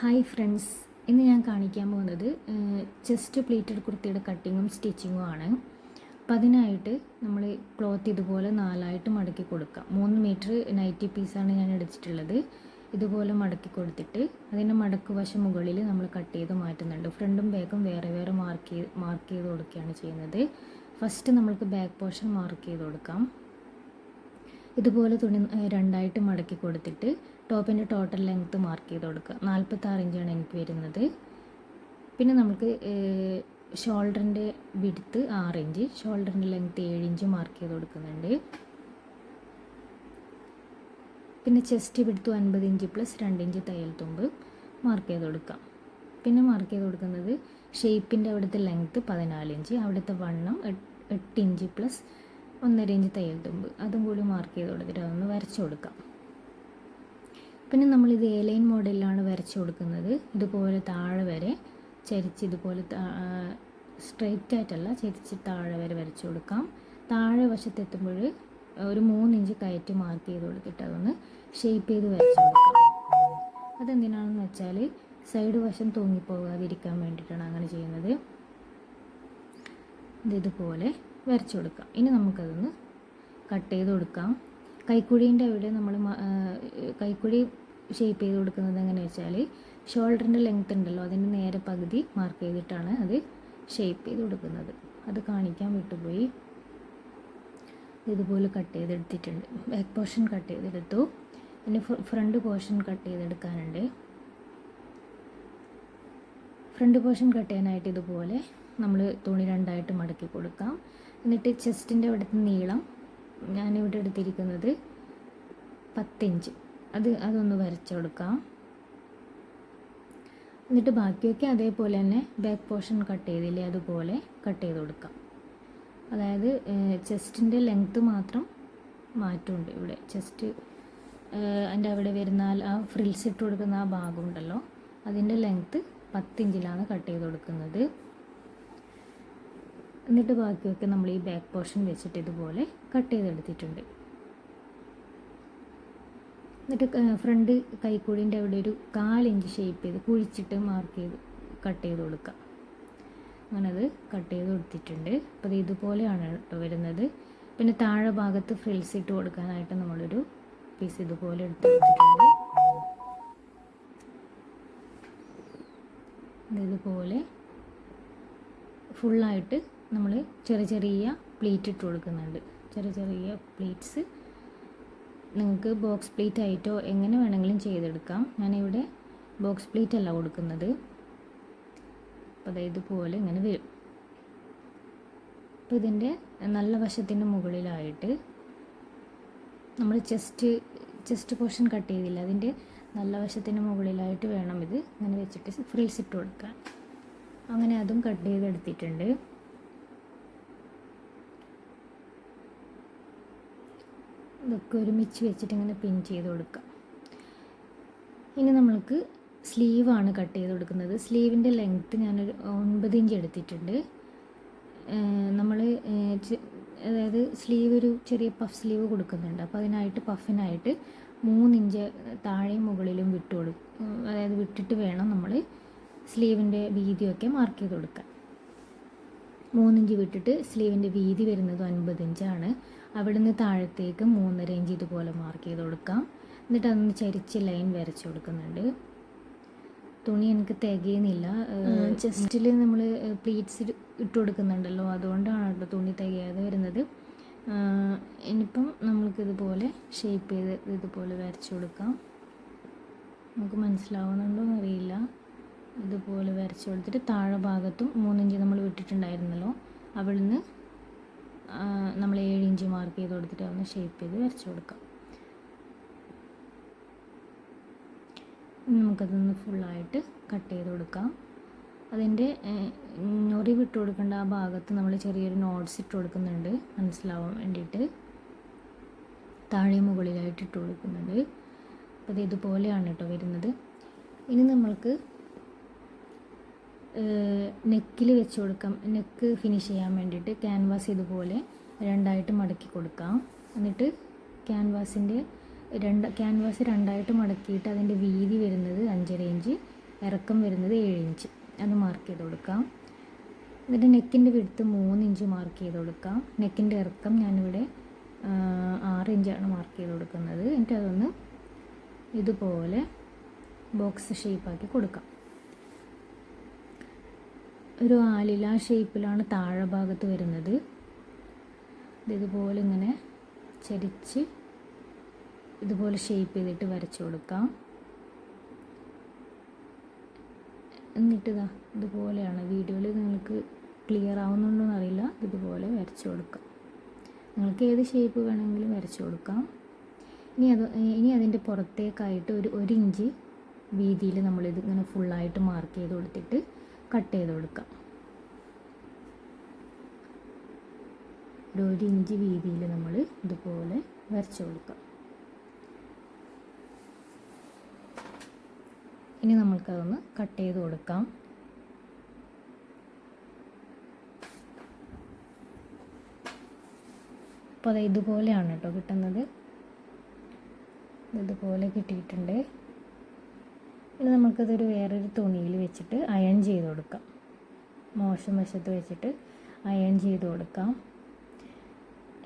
Hi friends, ഇന്ന് ഞാൻ കാണിക്കാൻ പോകുന്നത് ചെസ്റ്റ് പ്ലീറ്റഡ് കുർത്തിയുടെ കട്ടിങ്ങും സ്റ്റിച്ചിങ്ങും ആണ്. അപ്പോൾ അതിനായിട്ട് നമ്മൾ ക്ലോത്ത് ഇതുപോലെ 4ആയിട്ട് മടക്കി കൊടുക്കാം. 3 മീറ്റർ നൈറ്റി പീസാണ് ഞാൻ എടുത്തിട്ടുള്ളത്. ഇതുപോലെ മടക്കി കൊടുത്തിട്ട് അതിൻ്റെ മടക്ക് വശം മുകളിൽ നമ്മൾ കട്ട് ചെയ്ത് മാറ്റുന്നുണ്ട്. ഫ്രണ്ടും ബാക്കും വേറെ വേറെ മാർക്ക് ചെയ്ത് കൊടുക്കുകയാണ് ചെയ്യുന്നത്. ഫസ്റ്റ് നമ്മൾക്ക് ബാക്ക് പോർഷൻ മാർക്ക് ചെയ്ത് കൊടുക്കാം. ഇതുപോലെ തുണി 2ആയിട്ട് മടക്കി കൊടുത്തിട്ട് ടോപ്പിൻ്റെ ടോട്ടൽ ലെങ്ത്ത് മാർക്ക് ചെയ്ത് കൊടുക്കുക. 46 ഇഞ്ചാണ് എനിക്ക് വരുന്നത്. പിന്നെ നമുക്ക് ഷോൾഡറിൻ്റെ വിഡ്ത്ത് 6 ഇഞ്ച്, ഷോൾഡറിൻ്റെ ലെങ്ത്ത് 7 ഇഞ്ച് മാർക്ക് ചെയ്ത് കൊടുക്കുന്നുണ്ട്. പിന്നെ chest width 50 inch plus 2 inch തയ്യൽ തുമ്പ് മാർക്ക് ചെയ്ത് കൊടുക്കാം. പിന്നെ മാർക്ക് ചെയ്ത് കൊടുക്കുന്നത് ഷേപ്പിൻ്റെ അവിടുത്തെ ലെങ്ത്ത് 14 ഇഞ്ച്, അവിടുത്തെ വണ്ണം 8 ഇഞ്ച് പ്ലസ് 1.5 ഇഞ്ച് തയ്യൽ തുമ്പ്, അതും കൂടി മാർക്ക് ചെയ്ത് കൊടുത്തിട്ട് അതൊന്ന് വരച്ചു കൊടുക്കാം. പിന്നെ നമ്മളിത് ലൈൻ മോഡലിലാണ് വരച്ചു കൊടുക്കുന്നത്. ഇതുപോലെ താഴെ വരെ ചരിച്ച്, ഇതുപോലെ സ്ട്രെയിറ്റ് ആയിട്ടല്ല, ചരിച്ച് താഴെ വരെ വരച്ചു കൊടുക്കാം. താഴെ വശത്തെത്തുമ്പോൾ ഒരു 3 ഇഞ്ച് കയറ്റി മാർക്ക് ചെയ്ത് കൊടുത്തിട്ട് അതൊന്ന് ഷേപ്പ് ചെയ്ത് വരച്ചു കൊടുക്കാം. അതെന്തിനാണെന്ന് വെച്ചാൽ സൈഡ് വശം തൂങ്ങിപ്പോകാതിരിക്കാൻ വേണ്ടിയിട്ടാണ് അങ്ങനെ ചെയ്യുന്നത്. ഇതുപോലെ വരച്ചു കൊടുക്കാം. ഇനി നമുക്കതൊന്ന് കട്ട് ചെയ്ത് കൊടുക്കാം. കൈക്കുഴീൻ്റെ അവിടെ നമ്മൾ കൈക്കുഴി ഷേപ്പ് ചെയ്ത് കൊടുക്കുന്നത് എങ്ങനെയാണെന്ന് വെച്ചാൽ ഷോൾഡറിൻ്റെ ലെങ്ത്ത് ഉണ്ടല്ലോ, അതിൻ്റെ നേരെ പകുതി മാർക്ക് ചെയ്തിട്ടാണ് അത് ഷേപ്പ് ചെയ്ത് കൊടുക്കുന്നത്. അത് കാണിക്കാൻ വിട്ടുപോയി. ഇതുപോലെ കട്ട് ചെയ്തെടുത്തിട്ടുണ്ട്. ബാക്ക് പോർഷൻ കട്ട് ചെയ്തെടുത്തു. പിന്നെ ഫ്രണ്ട് പോർഷൻ കട്ട് ചെയ്തെടുക്കാനുണ്ട്. ഫ്രണ്ട് പോർഷൻ കട്ട് ചെയ്യാനായിട്ട് ഇതുപോലെ നമ്മൾ തുണി 2ആയിട്ട് മടക്കി കൊടുക്കാം. എന്നിട്ട് ചെസ്റ്റിൻ്റെ അവിടുത്തെ നീളം ഞാനിവിടെ എടുത്തിരിക്കുന്നത് 10 ഇഞ്ച്, അതൊന്ന് വരച്ചു കൊടുക്കാം. എന്നിട്ട് ബാക്കിയൊക്കെ അതേപോലെ തന്നെ ബാക്ക് പോർഷൻ കട്ട് ചെയ്തില്ലേ അതുപോലെ കട്ട് ചെയ്ത് കൊടുക്കാം. അതായത് ചെസ്റ്റിൻ്റെ ലെങ്ത്ത് മാത്രം മാറ്റമുണ്ട്. ഇവിടെ ചെസ്റ്റ് അതിൻ്റെ അവിടെ വരുന്ന ആ ഫ്രിൽസ് ഇട്ട് കൊടുക്കുന്ന ആ ഭാഗം ഉണ്ടല്ലോ, അതിൻ്റെ ലെങ്ത്ത് 10 ഇഞ്ചിലാണ് കട്ട് ചെയ്ത് കൊടുക്കുന്നത്. എന്നിട്ട് ബാക്കിയൊക്കെ നമ്മൾ ഈ ബാക്ക് പോർഷൻ വെച്ചിട്ട് ഇതുപോലെ കട്ട് ചെയ്തെടുത്തിട്ടുണ്ട്. എന്നിട്ട് ഫ്രണ്ട് കൈക്കൂടിൻ്റെ അവിടെ ഒരു 1/4 ഇഞ്ച് ഷേപ്പ് ചെയ്ത് കുഴിച്ചിട്ട് മാർക്ക് ചെയ്ത് കട്ട് ചെയ്ത് കൊടുക്കാം. അങ്ങനെ അത് കട്ട് ചെയ്ത് കൊടുത്തിട്ടുണ്ട്. അപ്പോൾ അത് ഇതുപോലെയാണ് കേട്ടോ വരുന്നത്. പിന്നെ താഴെ ഭാഗത്ത് ഫ്രിൽസ് ഇട്ട് കൊടുക്കാനായിട്ട് നമ്മളൊരു പീസ് ഇതുപോലെ എടുത്ത് കൊടുത്തിട്ടുണ്ട്. ഇതുപോലെ ഫുള്ളായിട്ട് നമ്മൾ ചെറിയ പ്ലീറ്റ് ഇട്ട് കൊടുക്കുന്നുണ്ട്. ചെറിയ പ്ലീറ്റ്സ് നിങ്ങൾക്ക് ബോക്സ് പ്ലീറ്റ് ആയിട്ടോ എങ്ങനെ വേണമെങ്കിലും ചെയ്തെടുക്കാം. ഞാനിവിടെ ബോക്സ് പ്ലീറ്റ് അല്ല കൊടുക്കുന്നത്. അപ്പോൾ അത് ഇതുപോലെ ഇങ്ങനെ വരും. അപ്പോൾ ഇതിൻ്റെ നല്ല വശത്തിൻ്റെ മുകളിലായിട്ട് നമ്മൾ ചെസ്റ്റ് പോർഷൻ കട്ട് ചെയ്തില്ല, അതിൻ്റെ നല്ല വശത്തിൻ്റെ മുകളിലായിട്ട് വേണം ഇത് ഇങ്ങനെ വെച്ചിട്ട് ഫ്രിൽസ് ഇട്ട് കൊടുക്കാൻ. അങ്ങനെ അതും കട്ട് ചെയ്തെടുത്തിട്ടുണ്ട്. ഇതൊക്കെ ഒരുമിച്ച് വെച്ചിട്ട് ഇങ്ങനെ പിൻ ചെയ്ത് കൊടുക്കാം. ഇനി നമ്മൾക്ക് സ്ലീവാണ് കട്ട് ചെയ്ത് കൊടുക്കുന്നത്. സ്ലീവിൻ്റെ ലെങ്ത്ത് ഞാനൊരു 9 ഇഞ്ച് എടുത്തിട്ടുണ്ട്. നമ്മൾ അതായത് സ്ലീവ് ഒരു ചെറിയ പഫ് സ്ലീവ് കൊടുക്കുന്നുണ്ട്. അപ്പോൾ അതിനായിട്ട് പഫിനായിട്ട് 3 ഇഞ്ച് താഴെയും മുകളിലും അതായത് വിട്ടിട്ട് വേണം നമ്മൾ സ്ലീവിൻ്റെ വീതിയൊക്കെ മാർക്ക് ചെയ്ത് കൊടുക്കാൻ. 3 ഇഞ്ച് വിട്ടിട്ട് സ്ലീവിൻ്റെ വീതി വരുന്നത് 50 ഇഞ്ചാണ്. അവിടെ നിന്ന് താഴത്തേക്ക് 3.5 ഇഞ്ച് ഇതുപോലെ മാർക്ക് ചെയ്ത് കൊടുക്കാം. എന്നിട്ട് അതൊന്ന് ചരിച്ച് ലൈൻ വരച്ച് കൊടുക്കുന്നുണ്ട്. തുണി എനിക്ക് തികയുന്നില്ല. ചെസ്റ്റിൽ നമ്മൾ പ്ലീറ്റ്സ് ഇട്ട് കൊടുക്കുന്നുണ്ടല്ലോ, അതുകൊണ്ടാണ് കേട്ടോ തുണി തികയാതെ വരുന്നത്. ഇനിയിപ്പം നമ്മൾക്കിതുപോലെ ഷേപ്പ് ചെയ്ത് ഇതുപോലെ വരച്ച് കൊടുക്കാം. നമുക്ക് മനസ്സിലാവുന്നുണ്ടോ എന്നറിയില്ല. ഇതുപോലെ വരച്ച് കൊടുത്തിട്ട് താഴെ ഭാഗത്തും 3 ഇഞ്ച് നമ്മൾ വിട്ടിട്ടുണ്ടായിരുന്നല്ലോ, അവിടെ നിന്ന് നമ്മൾ 7 ഇഞ്ച് മാർക്ക് ചെയ്ത് കൊടുത്തിട്ട് ഒന്ന് ഷേപ്പ് ചെയ്ത് വരച്ച് കൊടുക്കാം. നമുക്കതൊന്ന് ഫുള്ളായിട്ട് കട്ട് ചെയ്ത് കൊടുക്കാം. അതിൻ്റെ ഞൊറി വിട്ട് കൊടുക്കേണ്ട ആ ഭാഗത്ത് നമ്മൾ ചെറിയൊരു നോട്ട്സ് ഇട്ട് കൊടുക്കുന്നുണ്ട്, മനസ്സിലാവാൻ വേണ്ടിയിട്ട്. താഴെ മുകളിലായിട്ട് ഇട്ട് കൊടുക്കുന്നുണ്ട്. അപ്പോൾ അത് ഇതുപോലെയാണ് കേട്ടോ വരുന്നത്. ഇനി നമ്മൾക്ക് നെക്കിൽ വെച്ച് കൊടുക്കാം. നെക്ക് ഫിനിഷ് ചെയ്യാൻ വേണ്ടിയിട്ട് ക്യാൻവാസ് ഇതുപോലെ 2ആയിട്ട് മടക്കി കൊടുക്കാം. എന്നിട്ട് ക്യാൻവാസ് 2ആയിട്ട് മടക്കിയിട്ട് അതിൻ്റെ വീതി വരുന്നത് 5.5 ഇഞ്ച്, ഇറക്കം വരുന്നത് 7 ഇഞ്ച്, അത് മാർക്ക് ചെയ്ത് കൊടുക്കാം. എന്നിട്ട് നെക്കിൻ്റെ വിഡ്ത്ത് 3 ഇഞ്ച് മാർക്ക് ചെയ്ത് കൊടുക്കാം. നെക്കിൻ്റെ ഇറക്കം ഞാനിവിടെ 6 ഇഞ്ചാണ് മാർക്ക് ചെയ്ത് കൊടുക്കുന്നത്. എന്നിട്ട് അതൊന്ന് ഇതുപോലെ ബോക്സ് ഷേപ്പാക്കി കൊടുക്കാം. ഒരു ആലില ഷേപ്പിലാണ് താഴെ ഭാഗത്ത് വരുന്നത്. ഇതുപോലെ ഇങ്ങനെ ചരിച്ച് ഇതുപോലെ ഷേപ്പ് ചെയ്തിട്ട് വരച്ചു കൊടുക്കാം. എന്നിട്ട് ഇതുപോലെയാണ്. വീഡിയോയിൽ നിങ്ങൾക്ക് ക്ലിയർ ആവുന്നുണ്ടോ എന്നറിയില്ല. ഇതുപോലെ വരച്ചു കൊടുക്കാം. നിങ്ങൾക്ക് ഏത് ഷേപ്പ് വേണമെങ്കിലും വരച്ചു കൊടുക്കാം. ഇനി അതിൻ്റെ പുറത്തേക്കായിട്ട് ഒരു ഇഞ്ച് വീതിയിൽ നമ്മളിത് ഇങ്ങനെ ഫുള്ളായിട്ട് മാർക്ക് ചെയ്ത് കൊടുത്തിട്ട് കട്ട് ചെയ്ത് കൊടുക്കാം. ഒരു ഇഞ്ച് വീതിയിൽ നമ്മൾ ഇതുപോലെ വരച്ചു കൊടുക്കാം. ഇനി നമ്മൾക്കതൊന്ന് കട്ട് ചെയ്ത് കൊടുക്കാം. അപ്പോൾ അത് ഇതുപോലെയാണ് കേട്ടോ കിട്ടുന്നത്. ഇതുപോലെ കിട്ടിയിട്ടുണ്ട്. ഇനി നമുക്കതൊരു വേറൊരു തുണിയിൽ വെച്ചിട്ട് അയൺ ചെയ്ത് കൊടുക്കാം. മോശം വശത്ത് വെച്ചിട്ട് അയൺ ചെയ്ത് കൊടുക്കാം.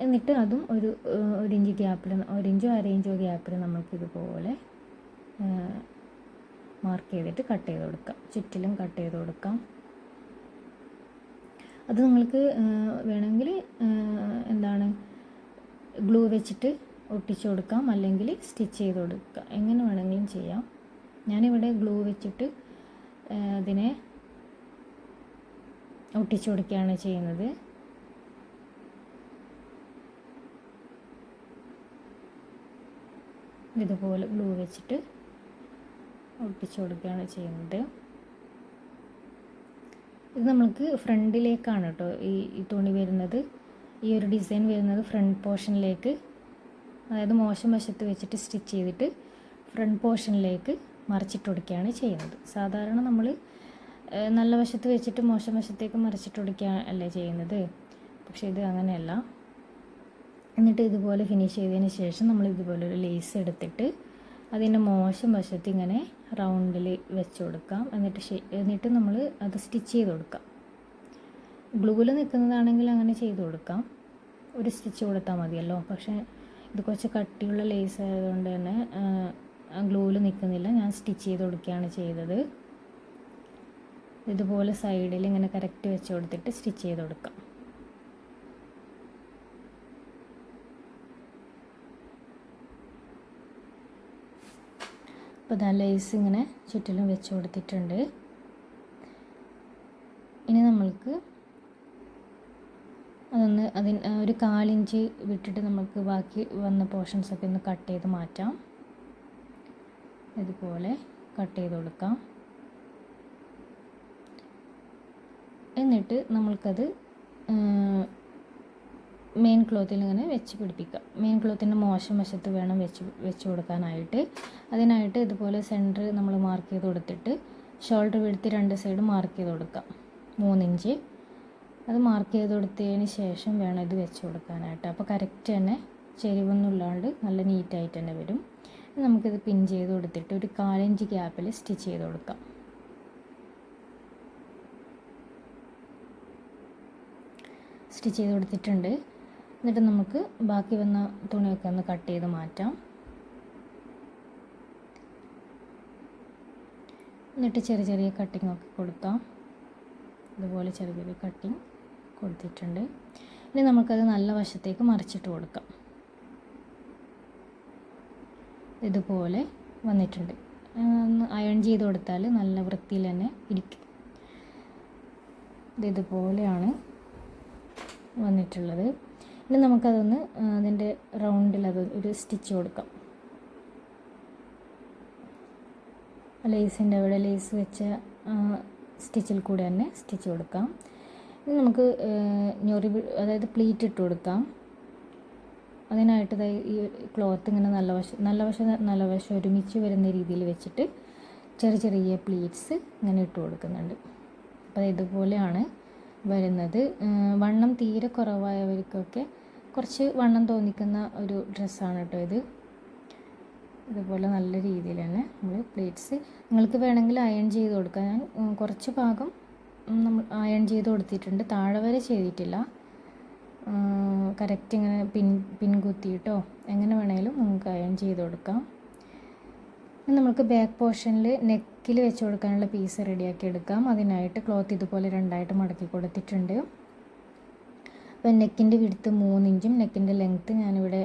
എന്നിട്ട് അതും ഒരു ഇഞ്ച് ഗ്യാപ്പിൽ, 1 ഇഞ്ചോ 1/2 ഇഞ്ചോ ഗ്യാപ്പിൽ നമുക്കിതുപോലെ മാർക്ക് ചെയ്തിട്ട് കട്ട് ചെയ്ത് കൊടുക്കാം. ചുറ്റിലും കട്ട് ചെയ്ത് കൊടുക്കാം. അത് നിങ്ങൾക്ക് വേണമെങ്കിൽ ഗ്ലൂ വെച്ചിട്ട് ഒട്ടിച്ചു കൊടുക്കാം, അല്ലെങ്കിൽ സ്റ്റിച്ച് ചെയ്ത് കൊടുക്കാം. എങ്ങനെ വേണമെങ്കിലും ചെയ്യാം. ഞാനിവിടെ ഗ്ലൂ വെച്ചിട്ട് അതിനെ ഒട്ടിച്ചു കൊടുക്കുകയാണ് ചെയ്യുന്നത്. ഇതുപോലെ ഗ്ലൂ വെച്ചിട്ട് ഒട്ടിച്ചു കൊടുക്കുകയാണ് ചെയ്യുന്നത്. ഇത് നമ്മൾക്ക് ഫ്രണ്ടിലേക്കാണ് കേട്ടോ ഈ തുണി വരുന്നത്. ഈ ഒരു ഡിസൈൻ വരുന്നത് ഫ്രണ്ട് പോർഷനിലേക്ക്, അതായത് മോശം വശത്ത് വെച്ചിട്ട് സ്റ്റിച്ച് ചെയ്തിട്ട് ഫ്രണ്ട് പോർഷനിലേക്ക് മറിച്ചിട്ട് കൊടുക്കുകയാണ് ചെയ്യുന്നത്. സാധാരണ നമ്മൾ നല്ല വശത്ത് വെച്ചിട്ട് മോശം വശത്തേക്ക് മറിച്ചിട്ട് കൊടുക്കുക അല്ലേ ചെയ്യുന്നത്. പക്ഷേ ഇത് അങ്ങനെയല്ല. എന്നിട്ട് ഇതുപോലെ ഫിനിഷ് ചെയ്തതിന് ശേഷം നമ്മൾ ഇതുപോലെ ഒരു ലേസ് എടുത്തിട്ട് അതിൻ്റെ മോശം വശത്ത് ഇങ്ങനെ റൗണ്ടിൽ വെച്ച് കൊടുക്കാം. എന്നിട്ട് നമ്മൾ അത് സ്റ്റിച്ച് ചെയ്ത് കൊടുക്കാം. ഗ്ലൂവിൽ നിൽക്കുന്നതാണെങ്കിൽ അങ്ങനെ ചെയ്ത് കൊടുക്കാം, ഒരു സ്റ്റിച്ച് കൊടുത്താൽ മതിയല്ലോ. പക്ഷേ ഇത് കുറച്ച് കട്ടിയുള്ള ലേസ് ആയതുകൊണ്ട് തന്നെ ഗ്ലൂവിൽ നിൽക്കുന്നില്ല, ഞാൻ സ്റ്റിച്ച് ചെയ്ത് കൊടുക്കുകയാണ് ചെയ്തത്. ഇതുപോലെ സൈഡിൽ ഇങ്ങനെ കറക്റ്റ് വെച്ച് കൊടുത്തിട്ട് സ്റ്റിച്ച് ചെയ്ത് കൊടുക്കാം. അപ്പോൾ ഇതാ ലേസ് ഇങ്ങനെ ചുറ്റിലും വെച്ച് കൊടുത്തിട്ടുണ്ട്. ഇനി നമ്മൾക്ക് ഒരു 1/4 ഇഞ്ച് വിട്ടിട്ട് നമുക്ക് ബാക്കി വന്ന പോർഷൻസൊക്കെ ഒന്ന് കട്ട് ചെയ്ത് മാറ്റാം. ഇതുപോലെ കട്ട് ചെയ്ത് കൊടുക്കാം. എന്നിട്ട് നമ്മൾക്കത് മെയിൻ ക്ലോത്തിൽ ഇങ്ങനെ വെച്ച് പിടിപ്പിക്കാം. മെയിൻ ക്ലോത്തിൻ്റെ മോശം വശത്ത് വേണം വെച്ച് കൊടുക്കാനായിട്ട്. അതിനായിട്ട് ഇതുപോലെ സെൻറ്റർ നമ്മൾ മാർക്ക് ചെയ്ത് കൊടുത്തിട്ട് ഷോൾഡർ വിഡ്ത്ത് 2 സൈഡ് മാർക്ക് ചെയ്ത് കൊടുക്കാം, 3 ഇഞ്ച്. അത് മാർക്ക് ചെയ്ത് കൊടുത്തതിന് ശേഷം വേണം ഇത് വെച്ച് കൊടുക്കാനായിട്ട്. അപ്പോൾ കറക്റ്റ് തന്നെ ചെരിവൊന്നും ഇല്ലാണ്ട് നല്ല നീറ്റായിട്ട് തന്നെ വരും. നമുക്കിത് പിൻ ചെയ്ത് കൊടുത്തിട്ട് ഒരു 1/4 ഇഞ്ച് ഗ്യാപ്പിൽ സ്റ്റിച്ച് ചെയ്ത് കൊടുക്കാം. സ്റ്റിച്ച് ചെയ്ത് കൊടുത്തിട്ടുണ്ട്. എന്നിട്ട് നമുക്ക് ബാക്കി വന്ന തുണിയൊക്കെ ഒന്ന് കട്ട് ചെയ്ത് മാറ്റാം. എന്നിട്ട് ചെറിയ ചെറിയ കട്ടിങ് ഒക്കെ കൊടുക്കാം. ഇതുപോലെ ചെറിയ ചെറിയ കട്ടിങ് കൊടുത്തിട്ടുണ്ട്. ഇനി നമുക്കത് നല്ല വശത്തേക്ക് മറിച്ചിട്ട് കൊടുക്കാം. ഇതുപോലെ വന്നിട്ടുണ്ട്. അയൺ ചെയ്ത് കൊടുത്താൽ നല്ല വൃത്തിയിൽ തന്നെ ഇരിക്കും. ഇതുപോലെയാണ് വന്നിട്ടുള്ളത്. ഇനി നമുക്കതൊന്ന് അതിൻ്റെ റൗണ്ടിൽ അത് ഒരു സ്റ്റിച്ച് കൊടുക്കാം. ലേസിൻ്റെ അവിടെ ലേസ് വെച്ച സ്റ്റിച്ചിൽ കൂടെ തന്നെ സ്റ്റിച്ച് കൊടുക്കാം. ഇനി നമുക്ക് അതായത് പ്ലീറ്റ് ഇട്ട് കൊടുക്കാം. അതിനായിട്ട് ഈ ക്ലോത്ത് ഇങ്ങനെ നല്ല വശം ഒരുമിച്ച് വരുന്ന രീതിയിൽ വെച്ചിട്ട് ചെറിയ ചെറിയ പ്ലീറ്റ്സ് ഇങ്ങനെ ഇട്ട് കൊടുക്കുന്നുണ്ട്. അപ്പോൾ ഇതുപോലെയാണ് വരുന്നത്. വണ്ണം തീരെ കുറവായവർക്കൊക്കെ കുറച്ച് വണ്ണം തോന്നിക്കുന്ന ഒരു ഡ്രസ്സാണ് കേട്ടോ ഇത്. ഇതുപോലെ നല്ല രീതിയിൽ തന്നെ നമ്മൾ പ്ലേറ്റ്സ് നിങ്ങൾക്ക് വേണമെങ്കിൽ അയൺ ചെയ്ത് കൊടുക്കാം. ഞാൻ കുറച്ച് ഭാഗം നമ്മൾ അയൺ ചെയ്ത് കൊടുത്തിട്ടുണ്ട്, താഴെ വരെ ചെയ്തിട്ടില്ല. കറക്റ്റ് ഇങ്ങനെ പിൻകുത്തിയിട്ടോ എങ്ങനെ വേണമെങ്കിലും നമുക്ക് അയൺ ചെയ്ത് കൊടുക്കാം. ഇനി നമുക്ക് ബാക്ക് പോർഷനിൽ നെക്കിൽ വെച്ച് കൊടുക്കാനുള്ള പീസ് റെഡിയാക്കി എടുക്കാം. അതിനായിട്ട് ക്ലോത്ത് ഇതുപോലെ രണ്ടായിട്ട് മടക്കി കൊടുത്തിട്ടുണ്ട്. അപ്പോൾ നെക്കിൻ്റെ വിഡ്ത്ത് 3 ഇഞ്ചും നെക്കിൻ്റെ ലെങ്ത്ത് ഞാനിവിടെ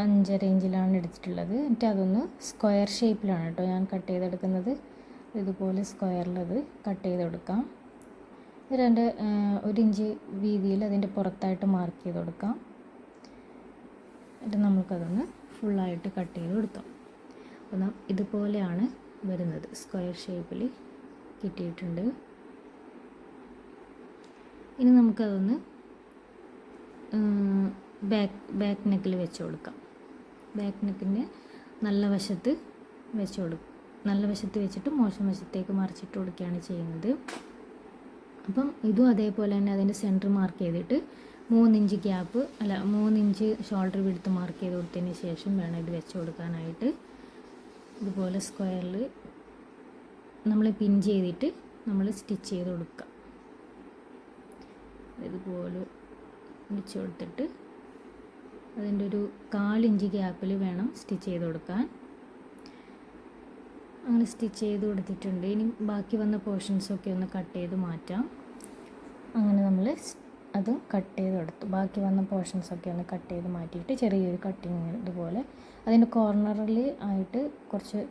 5.5 ഇഞ്ചിലാണ് എടുത്തിട്ടുള്ളത്. എന്നിട്ട് അതൊന്ന് സ്ക്വയർ ഷേപ്പിലാണ് കേട്ടോ ഞാൻ കട്ട് ചെയ്തെടുക്കുന്നത്. ഇതുപോലെ സ്ക്വയറിലത് കട്ട് ചെയ്തെടുക്കാം. എന്നിട്ട് 1 ഇഞ്ച് വീതിയിൽ അതിൻ്റെ പുറത്തായിട്ട് മാർക്ക് ചെയ്ത് കൊടുക്കാം. എന്നിട്ട് നമുക്കതൊന്ന് ഫുള്ളായിട്ട് കട്ട് ചെയ്ത് കൊടുക്കാം. അപ്പോൾ ഇതുപോലെയാണ് വരുന്നത്, സ്ക്വയർ ഷേപ്പിൽ കിട്ടിയിട്ടുണ്ട്. ഇനി നമുക്കതൊന്ന് ബാക്ക് നെക്കിൽ വെച്ച് കൊടുക്കാം. ബാക്ക് നെക്കിൻ്റെ നല്ല വശത്ത് വെച്ചിട്ട് മോശം വശത്തേക്ക് മറിച്ചിട്ട് കൊടുക്കുകയാണ് ചെയ്യുന്നത്. അപ്പം ഇതും അതേപോലെ തന്നെ അതിൻ്റെ സെൻറ്റർ മാർക്ക് ചെയ്തിട്ട് 3 inch 3 inch shoulder width mark ചെയ്ത് കൊടുത്തതിന് ശേഷം വേണം ഇത് വെച്ച് കൊടുക്കാനായിട്ട്. ഇതുപോലെ സ്ക്വയറിൽ നമ്മൾ പിൻ ചെയ്തിട്ട് നമ്മൾ സ്റ്റിച്ച് ചെയ്ത് കൊടുക്കുക. ഇതുപോലെ വെച്ച് കൊടുത്തിട്ട് അതിൻ്റെ ഒരു 1/4 ഇഞ്ച് ഗ്യാപ്പിൽ വേണം സ്റ്റിച്ച് ചെയ്ത് കൊടുക്കാൻ. അങ്ങനെ സ്റ്റിച്ച് ചെയ്ത് കൊടുത്തിട്ടുണ്ട്. ഇനി ബാക്കി വന്ന പോർഷൻസൊക്കെ ഒന്ന് കട്ട് ചെയ്ത് മാറ്റാം. അങ്ങനെ നമ്മൾ അത് കട്ട് ചെയ്ത് കൊടുത്തു. ബാക്കി വന്ന പോർഷൻസൊക്കെ ഒന്ന് കട്ട് ചെയ്ത് മാറ്റിയിട്ട് ചെറിയൊരു കട്ടിങ് ഇതുപോലെ അതിൻ്റെ കോർണറിൽ ആയിട്ട് കുറച്ച്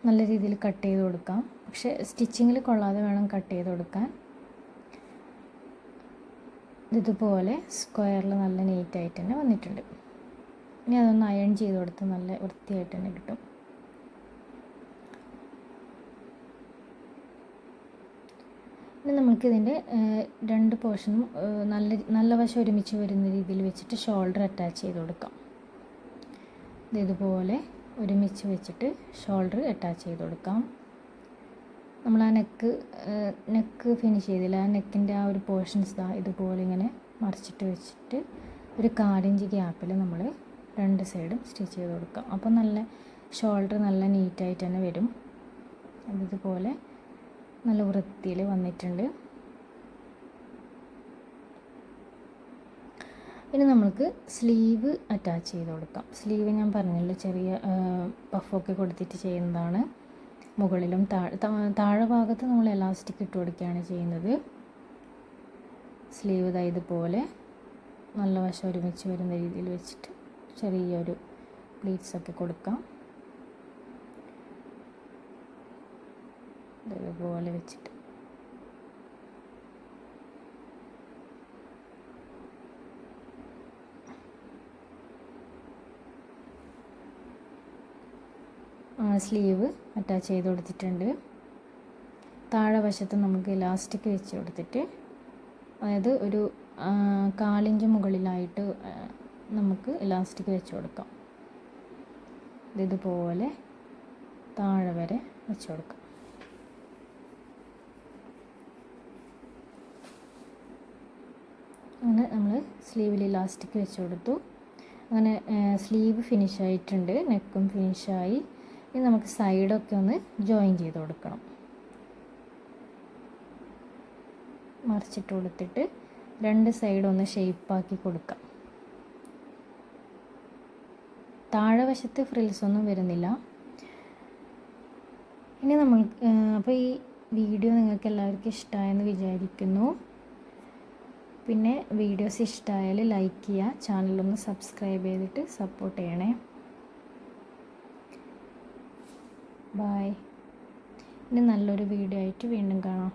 നല്ല രീതിയിൽ കട്ട് ചെയ്ത് കൊടുക്കാം. പക്ഷേ സ്റ്റിച്ചിങ്ങിൽ കൊള്ളാതെ വേണം കട്ട് ചെയ്ത് കൊടുക്കാൻ. ഇതുപോലെ സ്ക്വയറിൽ നല്ല നീറ്റായിട്ട് തന്നെ വന്നിട്ടുണ്ട്. ഇനി അതൊന്ന് അയൺ ചെയ്ത് കൊടുത്ത് നല്ല വൃത്തിയായിട്ട് തന്നെ കിട്ടും. ഇനി നമുക്കിതിൻ്റെ 2 പോർഷനും നല്ല വശം ഒരുമിച്ച് വരുന്ന രീതിയിൽ വെച്ചിട്ട് ഷോൾഡർ അറ്റാച്ച് ചെയ്ത് കൊടുക്കാം. ഇതുപോലെ ഒരുമിച്ച് വെച്ചിട്ട് ഷോൾഡർ അറ്റാച്ച് ചെയ്ത് കൊടുക്കാം. നമ്മൾ ആ നെക്ക് ഫിനിഷ് ചെയ്തില്ല, ആ നെക്കിൻ്റെ ആ ഒരു പോർഷൻസ് ഇതുപോലെ ഇങ്ങനെ മറിച്ചിട്ട് വെച്ചിട്ട് ഒരു 1/4 ഇഞ്ച് ഗ്യാപ്പിൽ നമ്മൾ 2 സൈഡും സ്റ്റിച്ച് ചെയ്ത് കൊടുക്കാം. അപ്പോൾ നല്ല ഷോൾഡർ നല്ല നീറ്റായിട്ട് തന്നെ വരും. ഇതുപോലെ നല്ല വൃത്തിയിൽ വന്നിട്ടുണ്ട്. ഇനി നമുക്ക് സ്ലീവ് അറ്റാച്ച് ചെയ്ത് കൊടുക്കാം. സ്ലീവ് ഞാൻ പറഞ്ഞല്ലോ ചെറിയ പഫൊക്കെ കൊടുത്തിട്ട് ചെയ്യുന്നതാണ്. മുകളിലും താഴെ ഭാഗത്ത് നമ്മൾ എലാസ്റ്റിക് ഇട്ട് കൊടുക്കുകയാണ് ചെയ്യുന്നത്. സ്ലീവ് ഇതുപോലെ നല്ല വശം ഒരുമിച്ച് വരുന്ന രീതിയിൽ വെച്ചിട്ട് ചെറിയൊരു പ്ലീറ്റ്സൊക്കെ കൊടുക്കാം. ഇതുപോലെ വെച്ചിട്ട് സ്ലീവ് അറ്റാച്ച് ചെയ്ത് കൊടുത്തിട്ടുണ്ട്. താഴെ വശത്ത് നമുക്ക് ഇലാസ്റ്റിക് വെച്ച് കൊടുത്തിട്ട് അതായത് ഒരു 1/4 ഇഞ്ച് മുകളിലായിട്ട് നമുക്ക് ഇലാസ്റ്റിക് വെച്ച് കൊടുക്കാം. ഇതുപോലെ താഴെ വരെ വെച്ച് കൊടുക്കാം. അങ്ങനെ നമ്മൾ സ്ലീവിൽ ഇലാസ്റ്റിക് വെച്ച് കൊടുത്തു. അങ്ങനെ സ്ലീവ് ഫിനിഷ് ആയിട്ടുണ്ട്, നെക്കും ഫിനിഷായി. ഇനി നമുക്ക് സൈഡൊക്കെ ഒന്ന് ജോയിൻ ചെയ്ത് കൊടുക്കണം. മറിച്ചിട്ട് കൊടുത്തിട്ട് 2 സൈഡ് ഒന്ന് ഷേപ്പാക്കി കൊടുക്കാം. താഴെ വശത്ത് ഫ്രിൽസ് ഒന്നും വരുന്നില്ല. ഇനി നമ്മൾ അപ്പോൾ ഈ വീഡിയോ നിങ്ങൾക്ക് എല്ലാവർക്കും ഇഷ്ടമായെന്ന് വിചാരിക്കുന്നു. പിന്നെ വീഡിയോസ് ഇഷ്ടമായാൽ ലൈക്ക് ചെയ്യുക, ചാനലൊന്ന് സബ്സ്ക്രൈബ് ചെയ്തിട്ട് സപ്പോർട്ട് ചെയ്യണേ. ബൈ. ഇനി നല്ലൊരു വീഡിയോ ആയിട്ട് വീണ്ടും കാണാം.